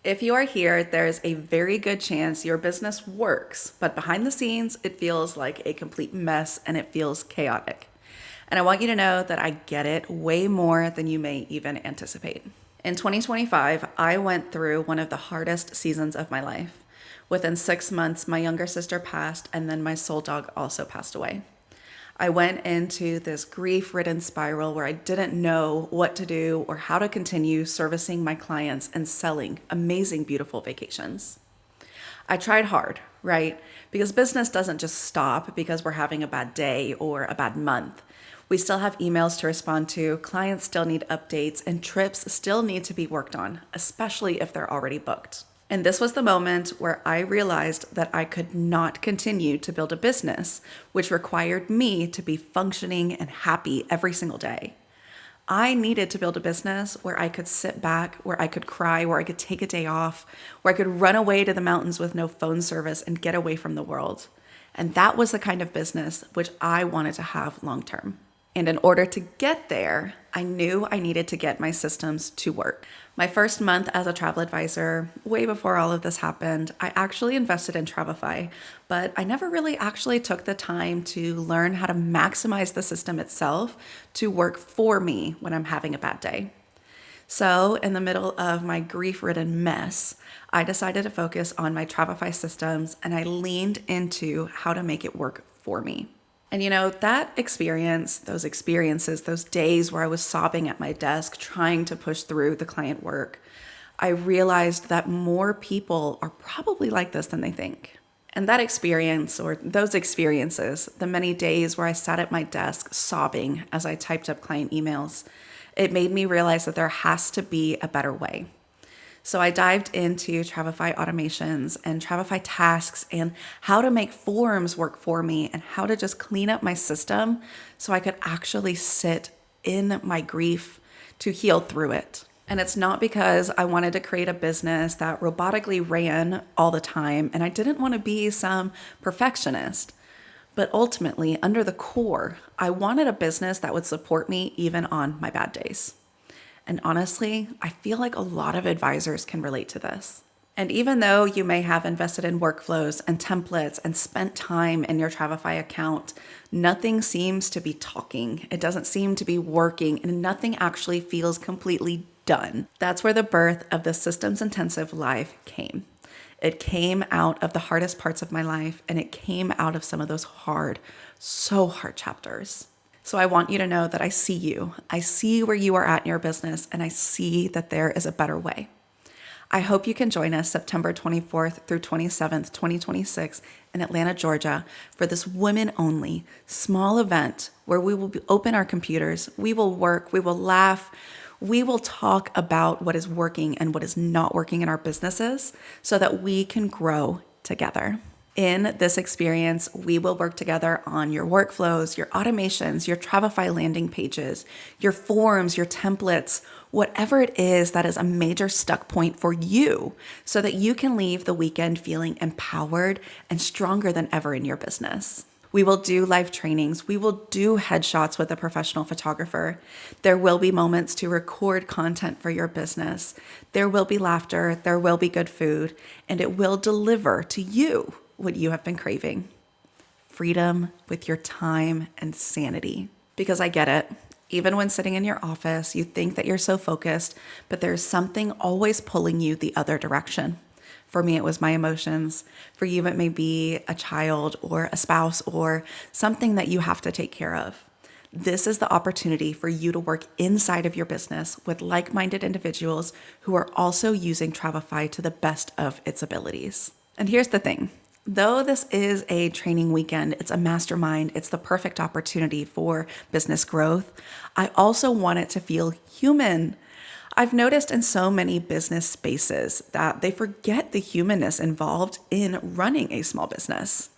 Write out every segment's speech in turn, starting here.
If you are here, there's a very good chance your business works, but behind the scenes, it feels like a complete mess and it feels chaotic. And I want you to know that I get it way more than you may even anticipate. In 2025, I went through one of the hardest seasons of my life. Within 6 months, my younger sister passed, and then my soul dog also passed away. I went into this grief ridden spiral where I didn't know what to do or how to continue servicing my clients and selling amazing, beautiful vacations. I tried hard, right? Because business doesn't just stop because we're having a bad day or a bad month. We still have emails to respond to, clients still need updates, and trips still need to be worked on, especially if they're already booked. And this was the moment where I realized that I could not continue to build a business, which required me to be functioning and happy every single day. I needed to build a business where I could sit back, where I could cry, where I could take a day off, where I could run away to the mountains with no phone service and get away from the world. And that was the kind of business which I wanted to have long term. And in order to get there, I knew I needed to get my systems to work. My first month as a travel advisor, way before all of this happened, I actually invested in Travefy, but I never really actually took the time to learn how to maximize the system itself to work for me when I'm having a bad day. So, in the middle of my grief-ridden mess, I decided to focus on my Travefy systems and I leaned into how to make it work for me. And that experience, those experiences, those days where I was sobbing at my desk trying to push through the client work, I realized that more people are probably like this than they think. And that experience, or those experiences, the many days where I sat at my desk sobbing as I typed up client emails, it made me realize that there has to be a better way. So I dived into Travefy automations and Travefy tasks and how to make forms work for me and how to just clean up my system so I could actually sit in my grief to heal through it. And it's not because I wanted to create a business that robotically ran all the time and I didn't want to be some perfectionist. But ultimately, under the core, I wanted a business that would support me even on my bad days. And honestly, I feel like a lot of advisors can relate to this. And even though you may have invested in workflows and templates and spent time in your Travefy account, nothing seems to be talking. It doesn't seem to be working, and nothing actually feels completely done. That's where the birth of the systems intensive life came. It came out of the hardest parts of my life, and it came out of some of those so hard chapters. So I want you to know that I see you. I see where you are at in your business, and I see that there is a better way. I hope you can join us September 24th through 27th, 2026 in Atlanta, Georgia for this women-only small event where we will open our computers, we will work, we will laugh, we will talk about what is working and what is not working in our businesses so that we can grow together. In this experience, we will work together on your workflows, your automations, your Travefy landing pages, your forms, your templates, whatever it is that is a major stuck point for you so that you can leave the weekend feeling empowered and stronger than ever in your business. We will do live trainings. We will do headshots with a professional photographer. There will be moments to record content for your business. There will be laughter. There will be good food, and it will deliver to you what you have been craving. Freedom with your time and sanity. Because I get it. Even when sitting in your office, you think that you're so focused, but there's something always pulling you the other direction. For me, it was my emotions. For you, it may be a child or a spouse or something that you have to take care of. This is the opportunity for you to work inside of your business with like-minded individuals who are also using Travefy to the best of its abilities. And here's the thing. Though this is a training weekend, it's a mastermind, it's the perfect opportunity for business growth, I also want it to feel human. I've noticed in so many business spaces that they forget the humanness involved in running a small business.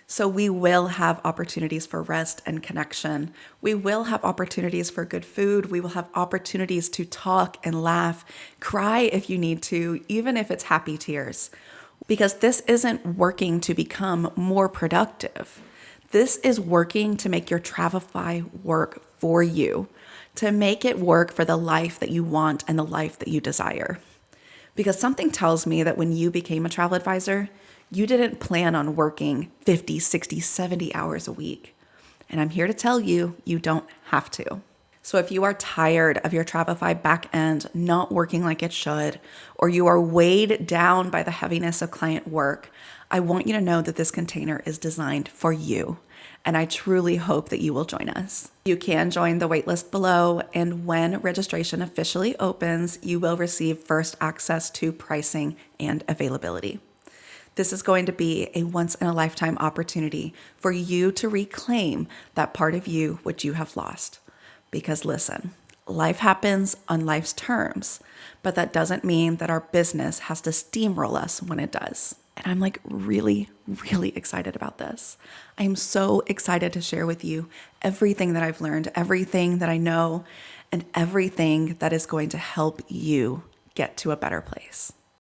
So we will have opportunities for rest and connection. We will have opportunities for good food. We will have opportunities to talk and laugh, cry if you need to, even if it's happy tears. Because this isn't working to become more productive. This is working to make your Travefy work for you, to make it work for the life that you want and the life that you desire. Because something tells me that when you became a travel advisor, you didn't plan on working 50, 60, 70 hours a week. And I'm here to tell you, you don't have to. So if you are tired of your Travefy back end not working like it should, or you are weighed down by the heaviness of client work, I want you to know that this container is designed for you. And I truly hope that you will join us. You can join the waitlist below, and when registration officially opens, you will receive first access to pricing and availability. This is going to be a once-in-a-lifetime opportunity for you to reclaim that part of you which you have lost. Because listen, life happens on life's terms, but that doesn't mean that our business has to steamroll us when it does. And I'm like really, really excited about this. I am so excited to share with you everything that I've learned, everything that I know, and everything that is going to help you get to a better place.